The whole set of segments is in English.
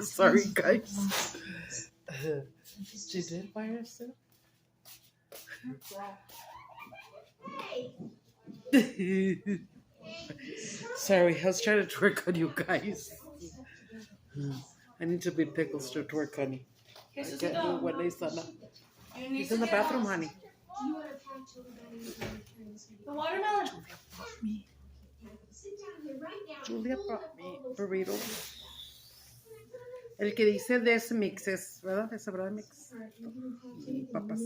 Sorry, guys. She did by herself. Sorry, I was trying to twerk on you guys. I need to be pickles to twerk, honey. I can't do it when they stand up. He's in the bathroom, honey. The watermelon. Julia brought me burritos. El que dice de ese mix es, ¿verdad? Ese ¿verdad? Mix. Y papas.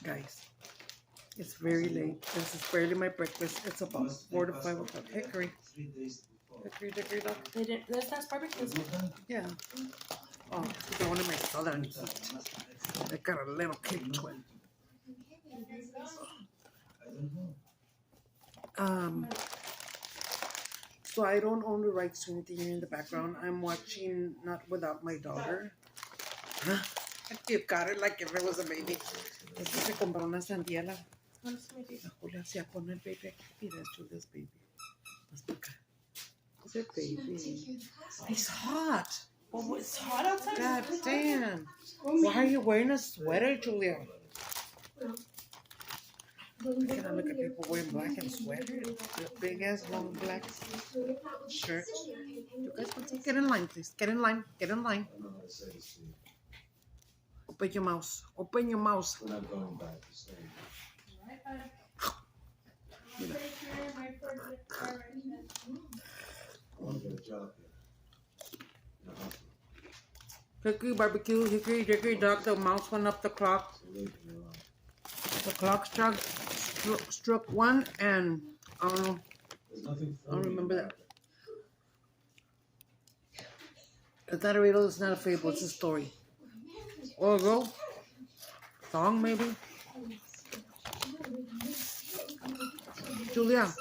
Guys, it's very late. This is barely my breakfast. It's about 4 to 5 o'clock. Hickory. Hickory dog. They didn't. That's barbecue. Yeah. Oh, the one in my southern heat. They got a little cake to it. So I don't own the rights to anything here in the background. I'm watching not without my daughter. Huh? You've got it like if it was a baby. Es que se compró una sandía la Julia se pone el baby aquí. Mira, Julia's baby. Más para acá. It's a baby. It's hot. Oh, it's hot outside. God damn. Why are you wearing a sweater, Julia? I cannot look at people wearing black and sweaters. Big ass long black shirt. You guys want to get in line, please. Get in line. Get in line. Open your mouth. Open your mouth. We're not going back to stay. I want to get a job here. Hickory barbecue, hickory dog. The mouse went up the clock. The clock struck one, and I don't know. I don't remember that. It's not a riddle. It's not a fable. It's a story. Or a girl. Song, maybe. Julia,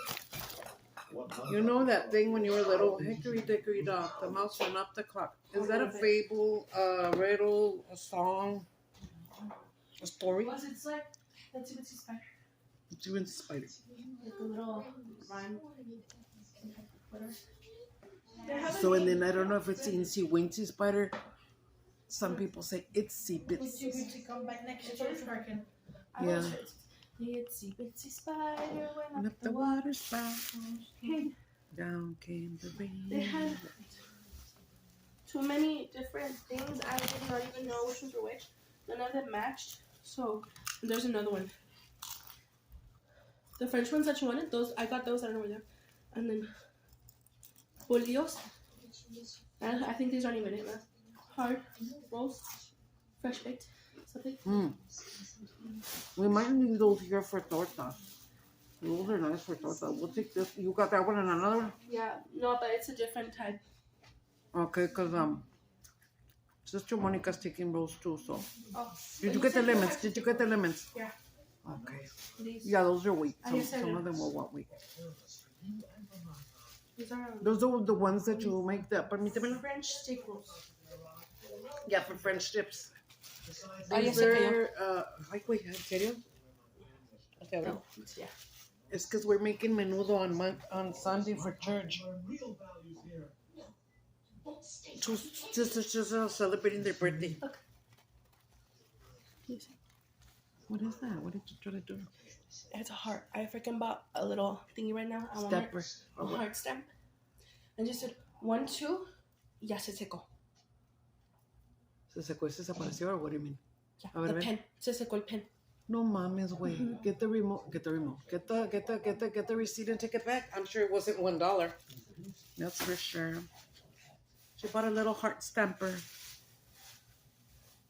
you know that thing when you were little? Hickory dickory dock. The mouse went up the clock. Is that a fable, a riddle, a song, a story? Was it like that's Itsy Spider? Itsy Bitsy Spider. Like a little rhyme. So, and then I don't know if it's Itsy Wincy Spider. Some people say Itsy Bitsy. Yeah. Itsy Bitsy Spider went up the water spout. Down came the rain. They had too many different things. I did not even know which ones were which. None of them matched. So there's another one. The French ones that you wanted, those I got those. I don't know where they're. And then Burritos. I think these aren't even it. Hard rolls, fresh baked, something. We might need those here for torta. Those are nice for torta. We'll take this. You got that one and another one? Yeah, no, but it's a different type. Okay, because Sister Monica's taking rolls too, so. Oh. Did you get the lemons? Did you get the lemons? Yeah. Okay. These. Yeah, those are wheat. Some of them will want wheat. These are Those are the ones that you make the permítemelo. French steak rolls. Yeah, for French tips. Ay, These are, ay, güey, ¿en serio? No, yeah. It's because we're making menudo on Sunday for church. Two sisters just celebrating their birthday. Look. What is that? What did you try to do? It's a heart. I freaking bought a little thingy right now. I want Stamper. a heart stamp. And just said 1, 2, ya se secó. ¿Se secó y se desapareció, or what do you mean? Yeah, A ver, the ven. pen. Se secó el pen. No mames, güey. Get the remote. Get the remote. Get the receipt and take it back. I'm sure it wasn't $1. That's for sure. She bought a little heart stamper.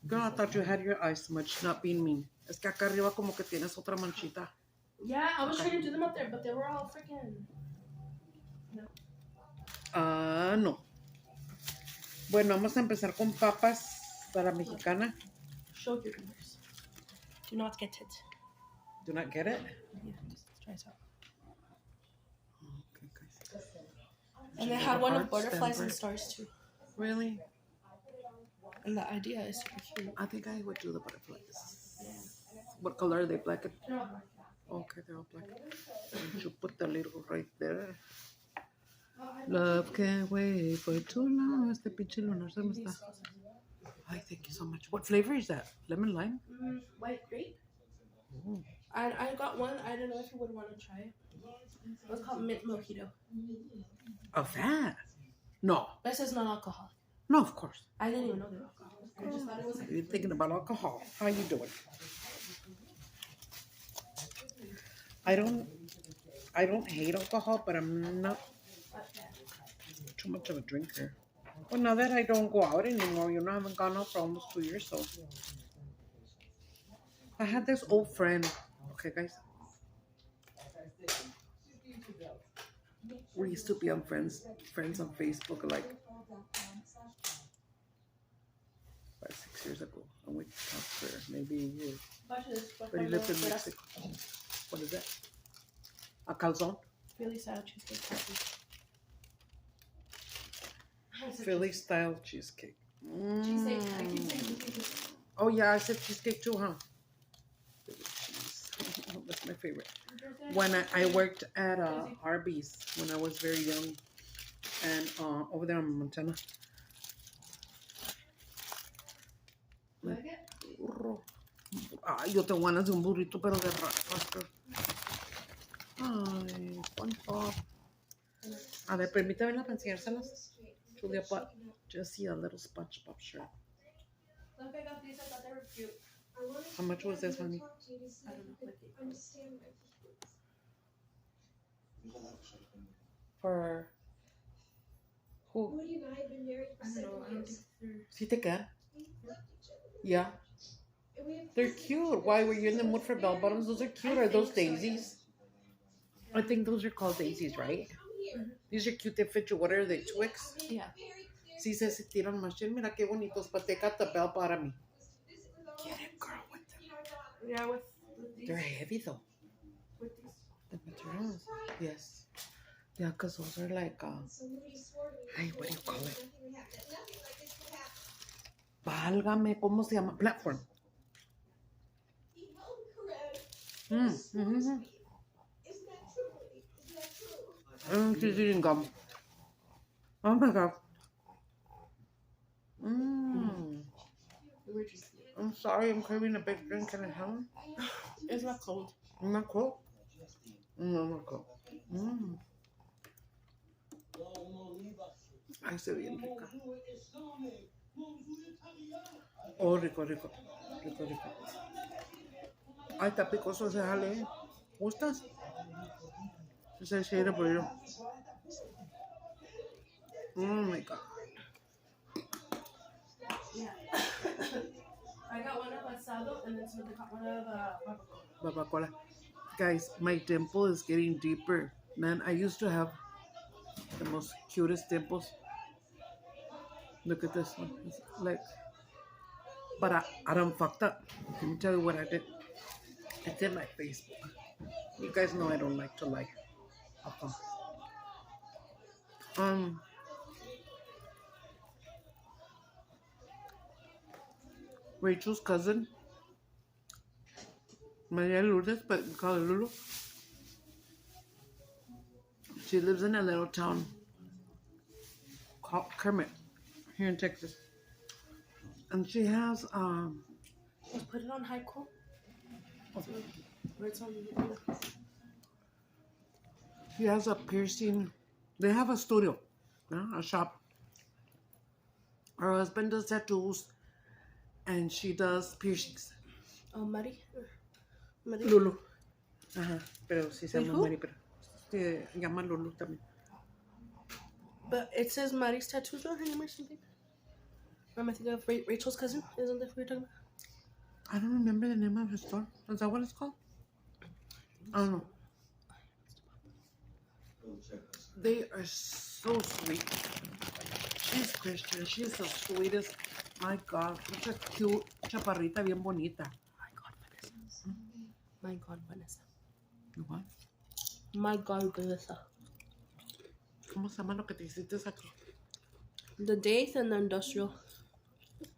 Girl, I thought you had your eyes smudged, not being mean. Es que acá arriba como que tienes otra manchita. Yeah, I was trying to do them up there, but they were all freaking. No. Bueno, vamos a empezar con papas para mexicana. Show your fingers. Do not get it. Do not get it? Yeah, just try it out. Okay, guys. And they had one of butterflies and stars too. Really? And the idea is super cute. I think I would do the butterflies. What color are they? Black and... No. Okay. they're all black. You should put the little right there. Love can't wait for too long. Este pinche lunar se me está. Ay, thank you so much. What flavor is that? Lemon lime? White grape. Ooh. I got one. I don't know if you would want to try it. It was called mint mojito. Of that? No. That says non-alcoholic. No, of course. I didn't even know they were alcoholic. I just thought it was like. You're thinking about alcohol. How you doing? I don't hate alcohol, but I'm not too much of a drinker. Well, now that I don't go out anymore, I haven't gone out for almost 2 years, so. I had this old friend. Okay, guys. We used to be on friends on Facebook like 5, 6 years ago. And we talked for maybe a year. But he lived in Mexico. What is that? A calzone? Philly style cheesecake. Philly style cheesecake. Cheesecake. I keep saying cheesecake. Oh yeah, I said cheesecake too, huh? Philly cheese. That's my favorite. When I worked at Arby's when I was very young, and over there in Montana. Ay, yo te voy a hacer un burrito, pero de raza. Ay, SpongeBob. A ver, permítame enseñárselas. Julia bought Jessie a little SpongeBob shirt. Look, I got these. I thought they were cute. How much was this, honey? I don't know. For who? Woody and I have been married for I don't 7 know. I don't years. think they're. Si te quedan? We loved each other. Yeah. And we have They're cute. Why were you in the mood for bell bottoms? Those are cute. Are those daisies? I think those are called daisies, right? These are cute. They fit you. What are they? 2X? Yeah. Sí, se sintieron más. Mira qué bonitos. But they got the bell bottom. Get it, girl, with them. Yeah, with these. They're heavy, though. With these. The materials. Yes. Yeah, because those are like, Somebody swore to me. ay, what do you call it? Nothing would happen. Nothing like this would happen. Válgame, ¿cómo se llama? Platform. He held Corinne. Mm, mm-hmm. Isn't that true, Woody? Isn't that true? She's eating gum. Oh my god. I'm sorry, I'm craving a big drink. Can I have one? It's not cold. Not cold? No, not cold. Ay, se ve bien rica. Oh, rico, rico. Rico, rico. Ay, está picoso ese jale. ¿Gustas? Ese shade burrito. Oh my god. Yeah. I got one of asado and then somebody got one of barbacoa. Barbacoa. Guys, my dimple is getting deeper. Man, I used to have the most cutest dimples. Look at this one. It's like, but I done fucked up. Let me tell you what I did. I did my Facebook. You guys know I don't like to lie. Rachel's cousin, Maria Lourdes, but we call her Lulu. She lives in a little town called Kermit here in Texas, and she has Just put it on high cool. Where it's on. She has a piercing. They have a studio, a shop. Her husband does tattoos, and she does piercings. Oh, Mari. Mari. Lulu. Ajá, pero sí se Wait, llama who? Mari, pero se llama Lulu también. But it says Mari's tattoos on her name or something. I think of Rachel's cousin. Isn't that what you're talking about? I don't remember the name of her store. Is that what it's called? I don't know. They are so sweet. She's Christian. She's the sweetest. My God, such a cute chaparrita, bien bonita. My God, Vanessa. My God, Vanessa. What? My God, Vanessa. ¿Cómo se llama lo que te hiciste aquí? The dates and the industrial.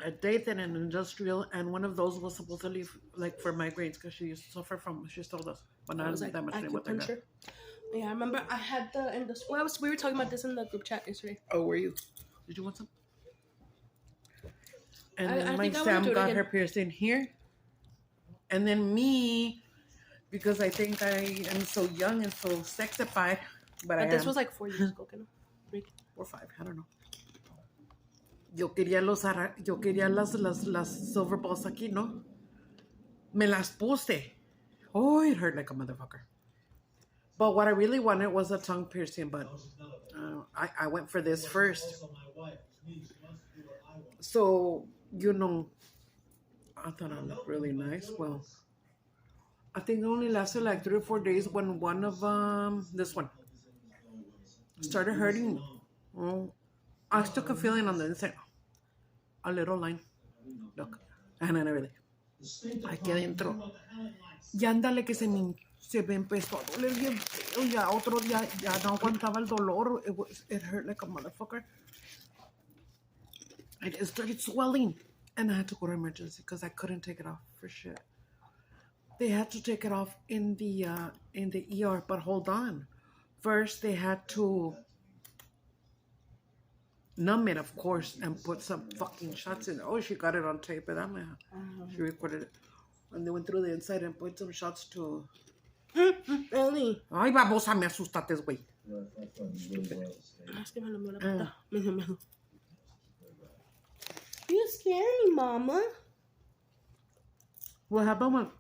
a date and an industrial, and one of those was supposedly like for migraines because she used to suffer from. She told us, but I not was like that much anymore. Thank God. acupuncture. Yeah, I remember I had we were talking about this in the group chat yesterday. Oh, were you? Did you want some? And I then my think I wanna do Sam it got again. her piercing here, and then me, because I think I am so young and so sexified, but I But this am was like 4 years ago, ¿no? 3. 4 or 5. I don't know. Yo quería las silver balls aquí, ¿no? Me las puse. Oh, it hurt like a motherfucker. But what I really wanted was a tongue piercing, but I went for this first. So, you know, I thought I looked really nice. Well, I think it only lasted like 3 or 4 days when one of this one started hurting. Oh, I still could feel it on the inside. A little line. Look. And then everything. Aquí adentro. Y ándale que se me empezó a doler bien feo. Ya otro día ya no aguantaba el dolor. It hurt like a motherfucker. And it started swelling. And I had to go to emergency because I couldn't take it off for shit. They had to take it off in the ER, but hold on. First, they had to numb it, of course, and put some fucking shots in. Oh, she got it on tape, but she recorded it. And they went through the inside and put some shots to. Really? Ay, babosa, me asustaste, güey. Es que me lo me la pata. Me dio miedo. You scared me, Mama. What happened when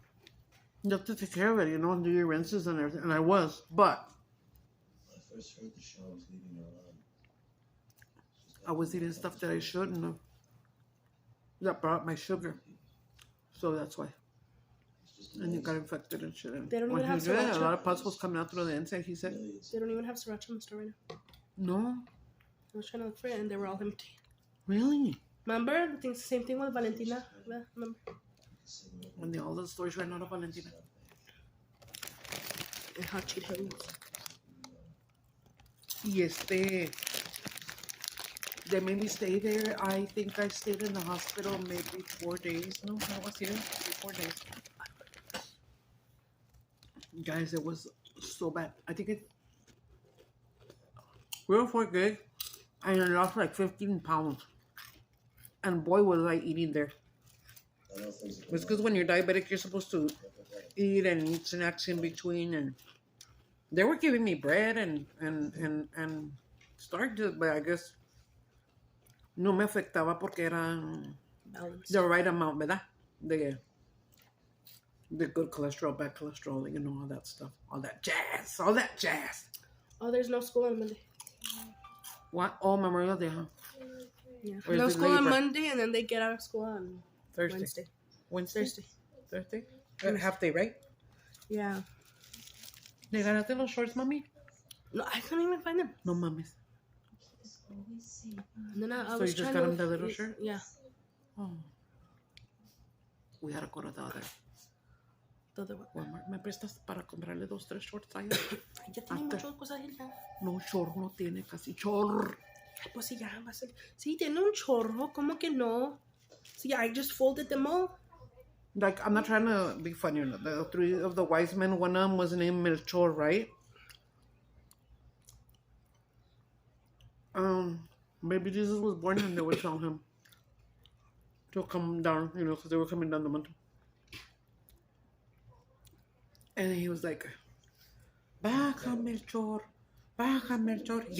you have to take care of it, you know, and do your rinses and everything. And I was, but When I first heard the show, I was leaving her on. I was eating stuff that I shouldn't have. That brought my sugar. So that's why. And you got infected and shit. And They don't when even have he did, a sriracha. lot of pus was coming out through the inside, he said. They don't even have sriracha in the store right now. No, I was trying to look for it and they were all empty. really? Remember? The same thing with Valentina. Remember? When all the stores ran out of Valentina. And hot Cheetos. Y they made me stay there. I think I stayed in the hospital maybe 4 days. No, I was here 4 days. Guys, it was so bad. I think it. We were 4 days, and I lost like 15 pounds. And boy, was I eating there. It's because when you're diabetic, you're supposed to eat and eat snacks in between. And they were giving me bread and starches, but I guess no me afectaba porque era Balance. the right amount, ¿verdad? The good cholesterol, bad cholesterol, you know, all that stuff. All that jazz. Oh, there's no school on Monday. What? Oh, Memorial Day, huh? Yeah. Or is No it school on labor? Monday and then they get out of school on Thursday. Wednesday. Thursday? Half day, right? Yeah. ¿Le ganaste los shorts, mami? No, I couldn't even find them. No mames. And then I So was you just trying got to him the little shirt? Yeah. Oh. We had to go to the other Walmart. ¿Me prestas para comprarle 2, 3 shorts a ella? Ya tiene muchas cosas ahí ya. No, chorro no tiene casi. Chorro. Pues sí, ya va a ser. Sí, tiene un chorro. ¿Cómo que no? See, I just folded them all. Like, I'm not trying to be funny. The 3 of the wise men, one of them was named Melchor, right? Maybe Jesus was born and they would tell him to come down, you know, because they were coming down the mountain. And he was like, baja Melchor. Y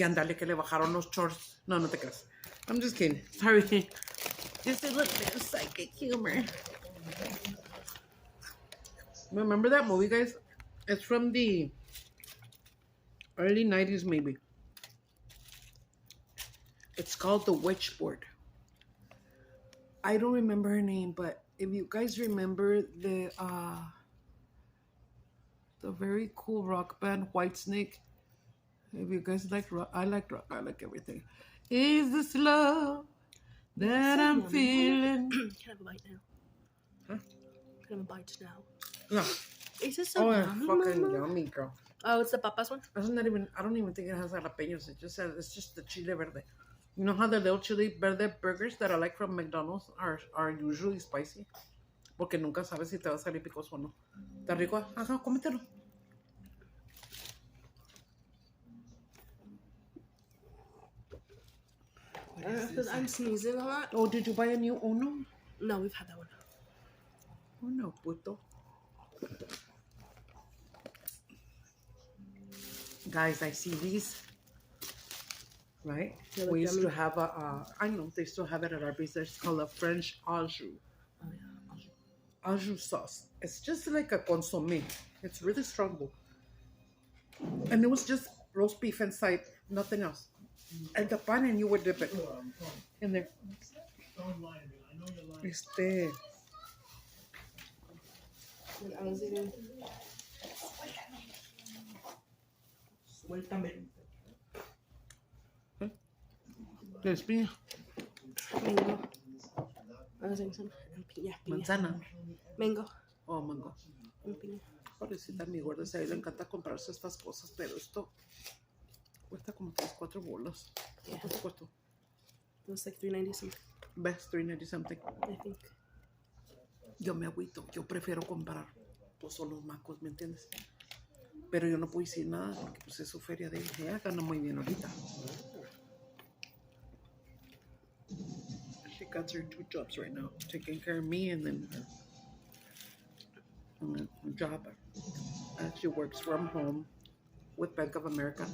andale que le bajaron los shorts. No, no te creas. I'm just kidding. Sorry. Just a little bit of psychic humor. Remember that movie, guys? It's from the early 90s, maybe. It's called The Witchboard. I don't remember her name, but if you guys remember the very cool rock band Whitesnake. If you guys like rock, I like rock. I like everything. Is this love that I'm feeling? Can I have a bite now? Huh? Can I have a bite now? No. Is this so Oh, yummy, fucking Mama? yummy, girl. Oh, it's the papas one? That's not even. I don't even think it has jalapenos. It just says it's just the chile verde. You know how the little chili verde burgers that I like from McDonald's are usually spicy? Porque nunca sabes si te va a salir picoso o no. ¿Está rico? Ajá, cómetelo. Because I'm sneezing a lot. Oh, did you buy a new Uno? No, we've had that one. Uno, puto. Guys, I see these. Right? They look We used yummy. to have I know, they still have it at Arby's. It's called a French au jus. Oh, yeah. Au jus sauce. It's just like a consomme. It's really strong. And it was just roast beef inside, nothing else. And the pan, and you would dip it in there. Don't lie to me. I know you're lying. And I was eating. Suéltame. There's me. Mango. I was eating some. Yeah, piña. Manzana. Mango. Oh, mango. And piña. Pobrecita mi gorda, a ella le encanta comprarse estas cosas, pero esto cuesta como 3-4 bolas. Yeah. ¿Cuánto cuesta? It was like $3.90 something, Best 390 something. I think. Yo me agüito, yo prefiero comprar pues son los macos, ¿me entiendes? Pero yo no puedo decir nada porque pues es su feria de ella. Ella gana muy bien ahorita. She got her 2 jobs right now, taking care of me and then her job. And she works from home with Bank of America.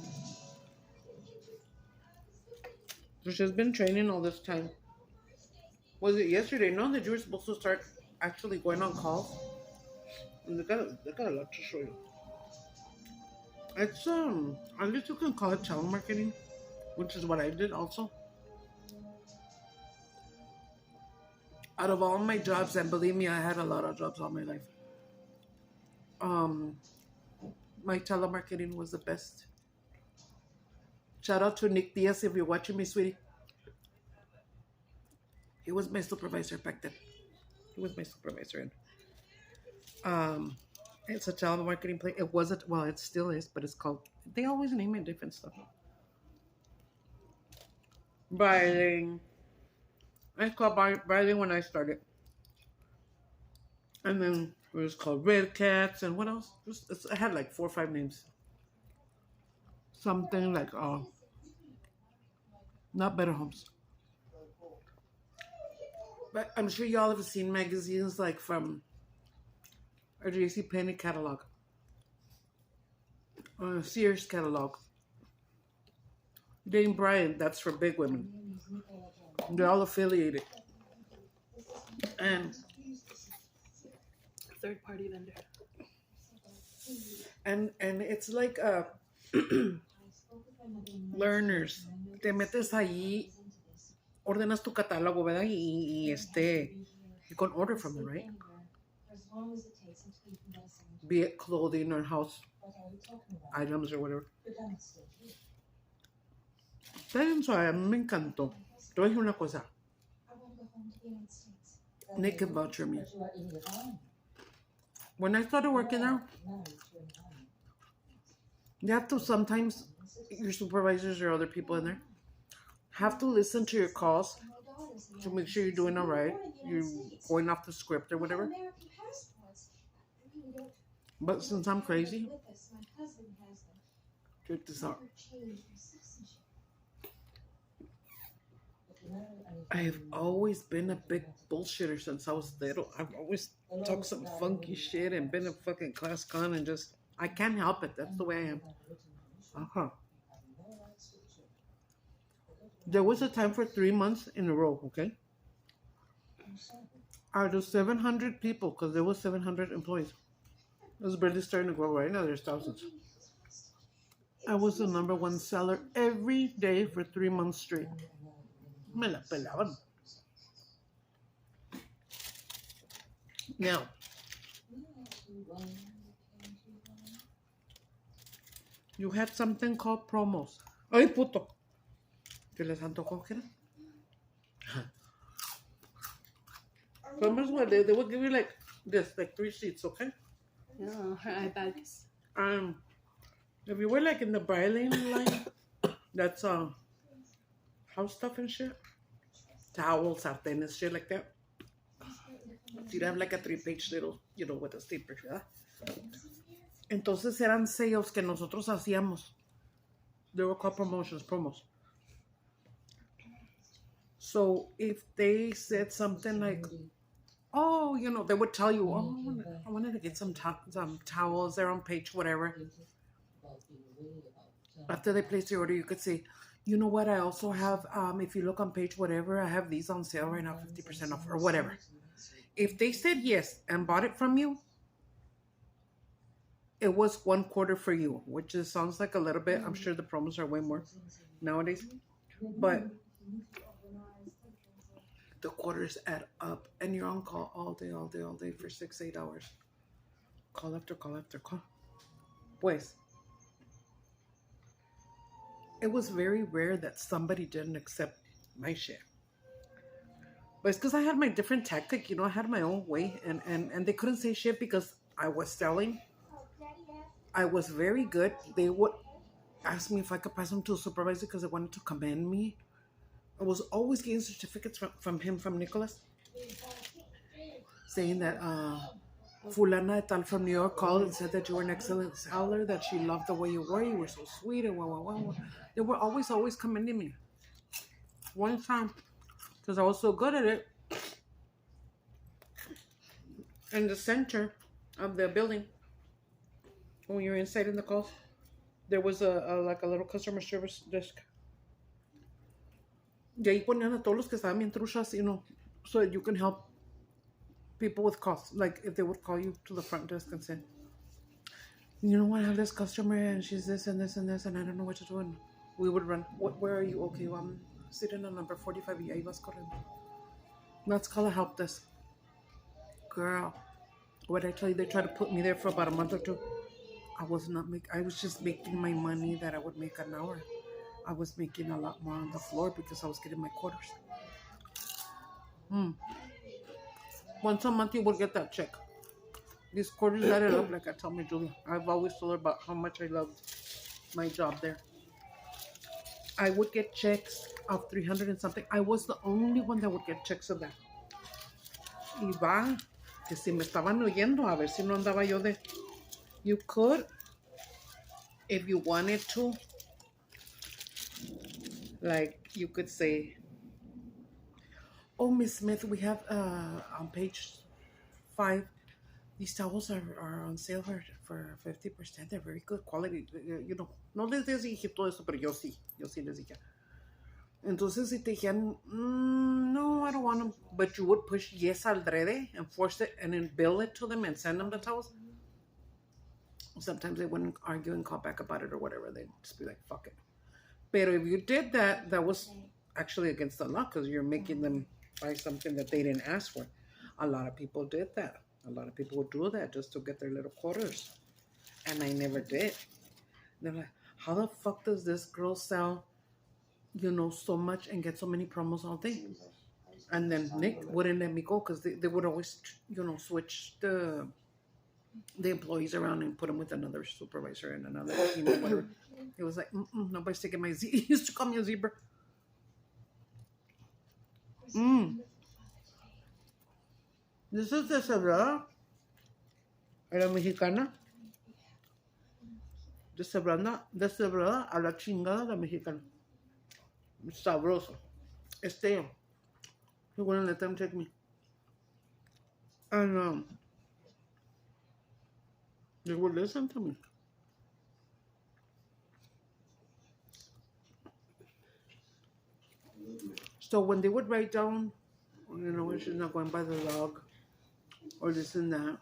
So she's been training all this time. Was it yesterday? No, that you were supposed to start actually going on calls. And they got a lot to show you. It's I guess you can call it telemarketing, which is what I did also. Out of all my jobs, and believe me, I had a lot of jobs all my life. My telemarketing was the best. Shout out to Nick Diaz if you're watching me, sweetie. He was my supervisor back then. He was my supervisor. And it's a telemarketing place. It wasn't, well, it still is, but it's called, they always name it different stuff. Briding. It's called Briding when I started. And then it was called Red Cats and what else? It had like 4 or 5 names. Something like, not Better Homes. But I'm sure y'all have seen magazines like from a JCPenney catalog, Sears catalog. Dame Bryant, that's for big women. They're all affiliated. And Third party vendor. and it's like learners. Te metes ahí, ordenas tu catálogo, ¿verdad? Y you can order from them, right? Be it clothing or house items or whatever. Está bien suave, a mí me encantó. Te voy a decir una cosa. Nick can vouch for me. When I started working there, you have to sometimes, your supervisors or other people in there, have to listen to your calls to make sure you're doing all right. You're going off the script or whatever. But since I'm crazy, check this out. I've always been a big bullshitter since I was little. I've always talked some funky shit and been a fucking class con and just, I can't help it. That's the way I am. There was a time for 3 months in a row, okay? Out of 700 people, because there was 700 employees. It was barely starting to grow. Right now there's thousands. I was the #1 seller every day for 3 months straight. Me la pelaban. Now, you had something called promos. Ay, puto. ¿Qué les antojó? ¿Qué era? Promos were they would give you like this, like 3 seats, okay? Yeah, her eye bags. If you were like in the bridal line, that's house stuff and shit. Towels, sartenes, shit like that. You'd have like a 3-page little, you know, with a sticker, ¿verdad? Entonces eran sales que nosotros hacíamos. They were called promos. So if they said something like, oh, you know, they would tell you, oh, I wanted to get some towels. They're on page whatever. After they place the order, you could say, you know what, I also have, if you look on page whatever, I have these on sale right now, 50% off or whatever. If they said yes and bought it from you, it was 1/4 for you, which is, sounds like a little bit. I'm sure the promos are way more nowadays. But the quarters add up, and you're on call all day for 6-8 hours. Call after call after call. Pues, it was very rare that somebody didn't accept my shit. But it's because I had my different tactic, you know, I had my own way, and they couldn't say shit because I was selling. I was very good. They would ask me if I could pass them to a supervisor because they wanted to commend me. I was always getting certificates from Nicholas, saying that Fulana et al. From New York called and said that you were an excellent seller, that she loved the way you were so sweet, and wow. They were always commending me. One time, because I was so good at it, in the center of the building, when you're inside in the calls, there was a like a little customer service desk. Y ahí ponían a todos los que estaban bien truchas, you know, so that you can help people with calls. Like if they would call you to the front desk and say, you know what, I have this customer and she's this and this and this and I don't know what to do. And we would run. Where are you? Okay, well, I'm sitting on number 45. Y ahí vas corriendo. That's called a help desk. Girl, what I tell you, they tried to put me there for about a month or two. I was just making my money that I would make an hour. I was making a lot more on the floor because I was getting my quarters. Once a month you will get that check. These quarters added up, like I tell my Julia. I've always told her about how much I loved my job there. I would get checks of 300 and something. I was the only one that would get checks of that. Y va, que si me estaban oyendo, a ver si no andaba yo de... You could, if you wanted to, like you could say, oh, Miss Smith, we have on page 5, these towels are on sale for 50%. They're very good quality. You know, no les dije todo eso, pero yo sí les dije. Entonces, si te dijeran, no, I don't want them, but you would push yes already and force it and then bill it to them and send them the towels. Sometimes they wouldn't argue and call back about it or whatever. They'd just be like, fuck it. But if you did that, that was actually against the law because you're making them buy something that they didn't ask for. A lot of people did that. A lot of people would do that just to get their little quarters. And I never did. They're like, how the fuck does this girl sell, you know, so much and get so many promos all day? And then Nick wouldn't let me go because they would always, you know, switch the employees around and put them with another supervisor and another team or whatever. It was like, nobody's taking my He used to call me a zebra. This is deshebrada. Era mexicana. Deshebrada a la chingada la mexicana. Sabroso. He wouldn't let them take me. And they would listen to me. So when they would write down, you know, when she's not going by the log, or this and that,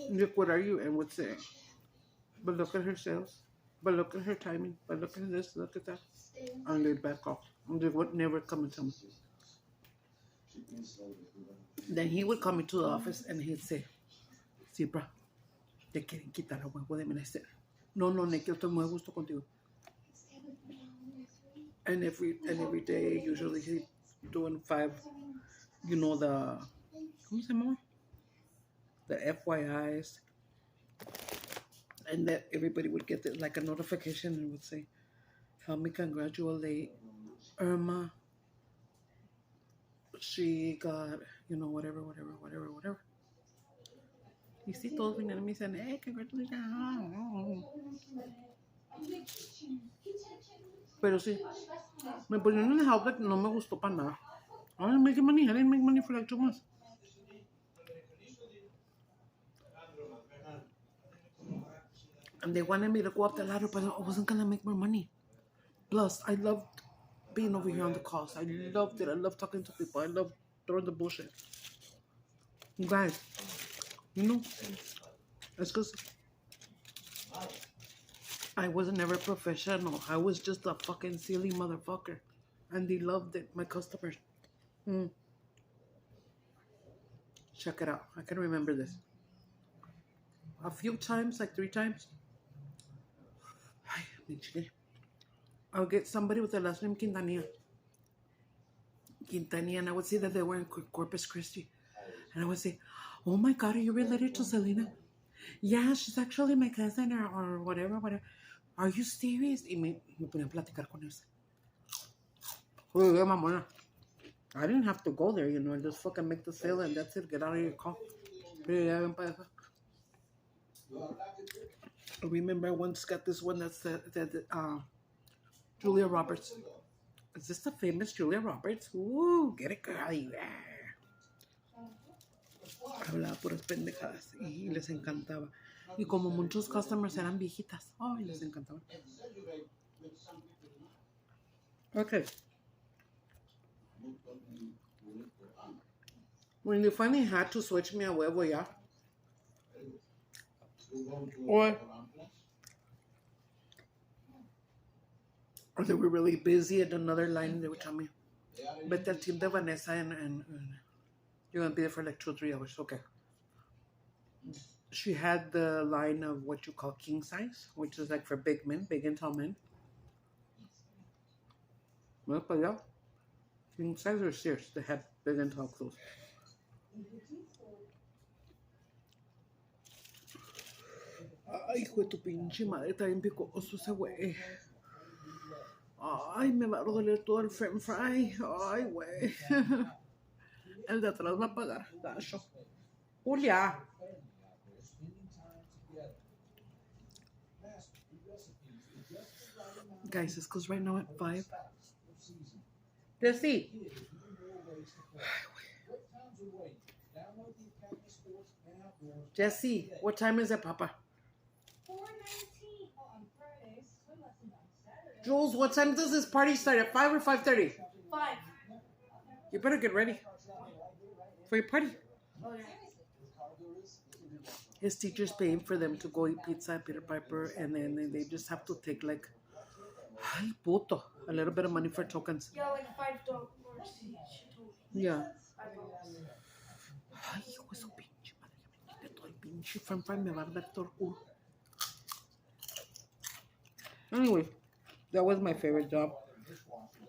Nick, what are you? And would say, but look at her sales, but look at her timing, but look at this, look at that. And they'd back off. And they would never come and tell me. Then he would come into the office and he'd say, Zebra, te quieren quitar a huevo de menester. No, Nick, yo estoy muy a gusto contigo. And every day, usually he's doing 5, you know, the, ¿cómo se llama? The FYIs. And that everybody would get like a notification and would say, help me congratulate Irma, she got, whatever. Y sí, todos vinieron y me dicen, congratulations. Pero sí, me pusieron en el outlet, no me gustó para nada. I didn't make money. I didn't make money for like 2 months. And they wanted me to go up the ladder, but I wasn't gonna make more money. Plus, I loved being over here on the calls. I loved it. I loved talking to people. I loved throwing the bullshit. You guys, it's because I was never professional. I was just a fucking silly motherfucker. And they loved it, my customers. Check it out. I can remember this. A few times, like 3 times, I would get somebody with the last name Quintanilla, and I would see that they were in Corpus Christi. And I would say, oh my God, are you related to Selena? Yeah, she's actually my cousin or whatever. Are you serious? Y me ponía a platicar con ellos. Oye, mamona. I didn't have to go there, just fucking make the sale and that's it. Get out of your car. I remember I once got this one that said Julia Roberts. Is this the famous Julia Roberts? Ooh, get it, girl. Hablaba puras pendejadas y les encantaba. Y como muchos customers eran viejitas, ay, les encantaba. Okay. When they finally had to switch me a huevo, yeah. Or they were really busy at another line, they would tell me, but the team de Vanessa and you're gonna be there for like 2 or 3 hours. Okay. She had the line of what you call king size, which is like for big men, big and tall men. Well, but yeah, king size or Sears, they had big and tall clothes. Ay, hijo de tu pinche madre, está bien picoso ese güey. Ay, me va a doler todo el french fry. Ay, güey. El de atrás va a pagar. Gacho. Julia. Guys, this goes right now at 5. Jesse. Jesse, what time is it, Papa? 4:19 on Fridays. Swim lessons on Saturday. Jules, what time does this party start? At 5 or 5:30? 5. You better get ready for your party. Oh, yeah. His teacher's paying for them to go eat pizza at Peter Piper, and then they just have to take like, ay, puto, a little bit of money for tokens. Yeah, like $5. She told me. Yeah. $5. Ay, hijo de su pinche madre, ya me quité todo el pinche french fry, me va a dar todo el culo. Anyway, that was my favorite job.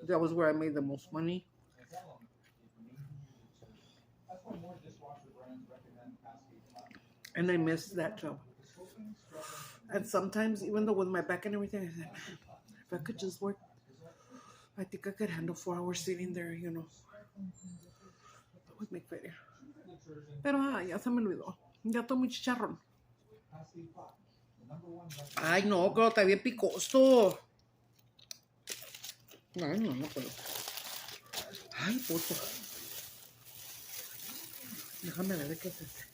That was where I made the most money. And I missed that job. And sometimes, even though with my back and everything, I said, if I could just work, I think I could handle 4 hours sitting there, That would make better. Pero ya se me olvidó. Ya estoy muy chicharrón. Ay, no, pero está bien picoso. Ay, no puedo. Ay, puto. Déjame ver de qué es este.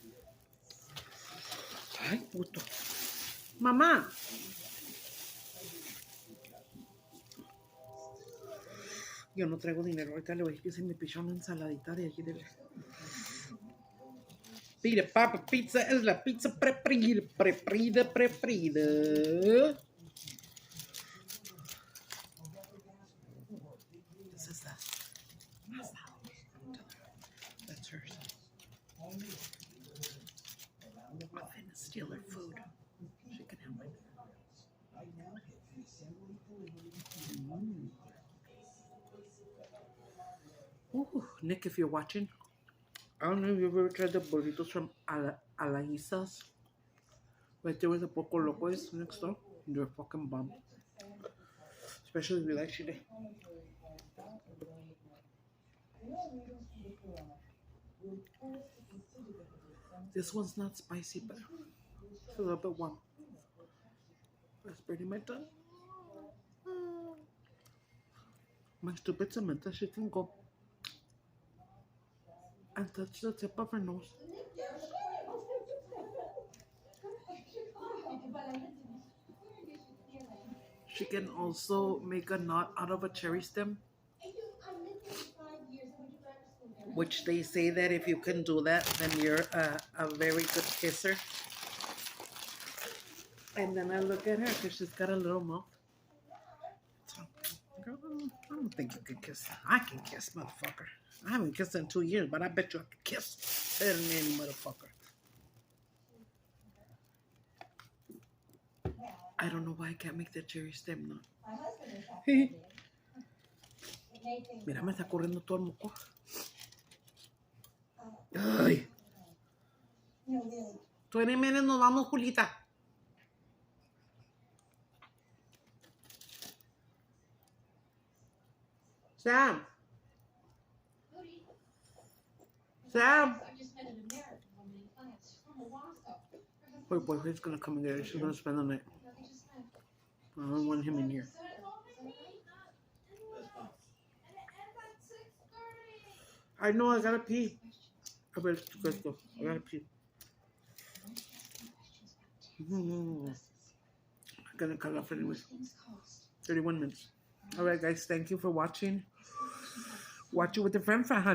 Ay, puto. Mamá. Yo no traigo dinero. Ahorita le voy a decir, me pichó una ensaladita de allí del... Pide Papa Pizza es la pizza preferida. This is that. That's hers. I'm gonna steal her food. She can have mine. Ooh, Nick, if you're watching, I don't know if you've ever tried the burritos from Alaiysa's. Right there where the Poco Loco is next door. They're fucking bomb. Especially if you like chili. This one's not spicy, but it's a little bit warm. That's pretty my tongue. My stupid Samantha, she can go and touch the tip of her nose. She can also make a knot out of a cherry stem, which they say that if you can do that, then you're a very good kisser. And then I look at her because she's got a little mouth. So, girl, I don't think you can kiss. I can kiss, motherfucker. I haven't kissed in 2 years, but I bet you I can kiss better than any motherfucker. I don't know why I can't make that cherry stem knot. Mira, me está corriendo todo el moco. Ay. 20 minutes nos vamos, Julita. Sam. Sam. Her boyfriend's gonna come and get her. She's gonna spend the night. I don't want him in here. I know, I gotta pee. I better go. I gotta pee. I'm gonna cut off anyways. 31 minutes. Alright, guys, thank you for watching. Watch it with your friend, honey.